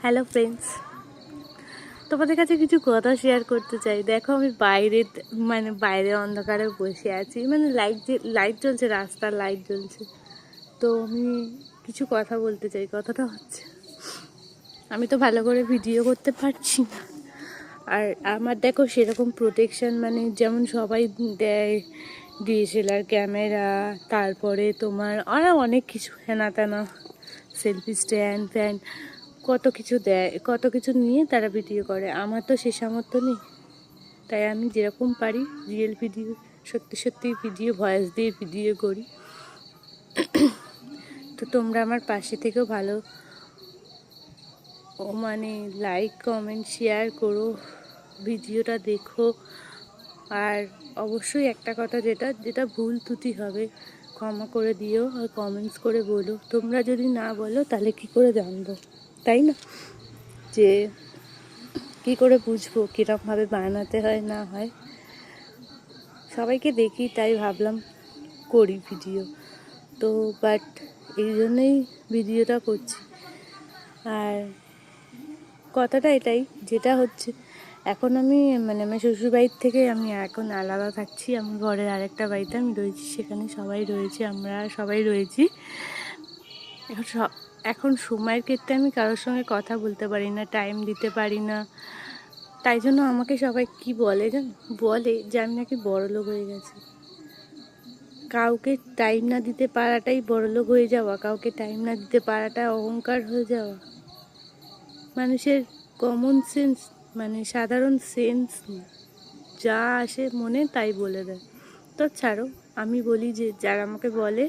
Hello friends, তোমাদের কাছে কিছু কথা শেয়ার করতে চাই। দেখো আমি বাইরে অন্ধকারে বসে আছি, লাইট জ্বলছে, রাস্তার লাইট জ্বলছে। তো আমি কিছু কথা বলতে চাই। কথাটা হচ্ছে, আমি তো ভালো করে ভিডিও করতে পারছি না। আর আমার দেখো সেরকম প্রোটেকশন যেমন সবাই দেয়, ডিএসএলআর ক্যামেরা, তারপরে তোমার আরও অনেক কিছু হেনা তেনা, সেলফি স্ট্যান্ড ফ্যান, কত কিছু দেয়, কত কিছু নিয়ে তারা ভিডিও করে। আমার তো সে সামর্থ্য নেই। তাই আমি যেরকম পারি রিয়েল ভিডিও, সত্যি সত্যি ভিডিও, ভয়েস দিয়ে ভিডিও করি। তো তোমরা আমার পাশে থেকেও ভালো লাইক কমেন্ট শেয়ার করো, ভিডিওটা দেখো। আর অবশ্যই একটা কথা, যেটা যেটা ভুল ত্রুটি হবে ক্ষমা করে দিও, আর কমেন্টস করে বলো। তোমরা যদি না বলো তাহলে কি করে জানবো, তাই না? যে কী করে বুঝবো কীরকমভাবে বানাতে হয় না হয়। সবাইকে দেখি তাই ভাবলাম করি ভিডিও। তো বাট এই জন্যই ভিডিওটা করছি। আর কথাটা এটাই, যেটা হচ্ছে, এখন আমি আমার শ্বশুরবাড়ির থেকে আমি এখন আলাদা থাকছি। আমি ঘরের আরেকটা বাড়িতে আমি রয়েছি, সেখানে সবাই রয়েছে, আমরা সবাই রয়েছি। এখন সময়ের ক্ষেত্রে আমি কারোর সঙ্গে কথা বলতে পারি না, টাইম দিতে পারি না। তাই জন্য আমাকে সবাই কি বলে বলে যে আমি নাকি বড়লোক হয়ে গেছি। কাউকে টাইম না দিতে পারাটাই বড়লোক হয়ে যাওয়া, কাউকে টাইম না দিতে পারাটা অহংকার হয়ে যাওয়া। মানুষের কমন সেন্স, সাধারণ সেন্স যা আসে মনে তাই বলে দেয়। তো ছাড়ো, আমি বলি যে যারা আমাকে বলে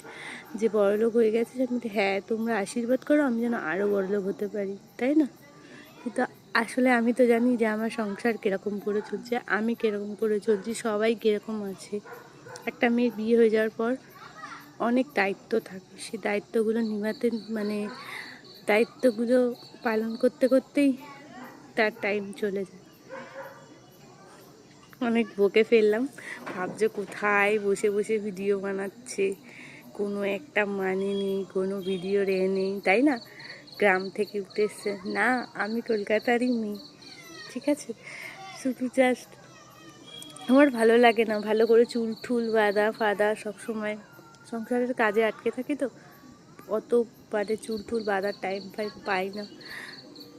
যে বড়লোক হয়ে গেছে, আমি হ্যাঁ, তোমরা আশীর্বাদ করো আমি যেন আরও বড়লোক হতে পারি, তাই না? কিন্তু আসলে আমি তো জানি যে আমার সংসার কীরকম করে চলছে, আমি কীরকম করে চলছি, সবাই কীরকম আছে। একটা মেয়ের বিয়ে হয়ে যাওয়ার পর অনেক দায়িত্ব থাকে, সেই দায়িত্বগুলো নিভাতে দায়িত্বগুলো পালন করতে করতেই তার টাইম চলে যায়। অনেক বকে ফেললাম, ভাবছে কোথায় বসে বসে ভিডিও বানাচ্ছে, কোনো একটা নেই, কোনো ভিডিওর নেই, তাই না? গ্রাম থেকে উঠে এসছে। না, আমি কলকাতারই মেয়ে, ঠিক আছে? শুধু জাস্ট আমার ভালো লাগে না ভালো করে চুল ঠুল বাঁধা সবসময় সংসারের কাজে আটকে থাকি, তো অত চুল টুল বাঁধার টাইম পাই না।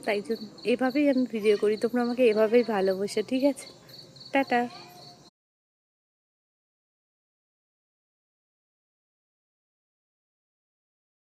তাই জন্য এভাবেই আমি ভিডিও করি। তোমরা আমাকে এভাবেই ভালোবাসো, ঠিক আছে? টাটা।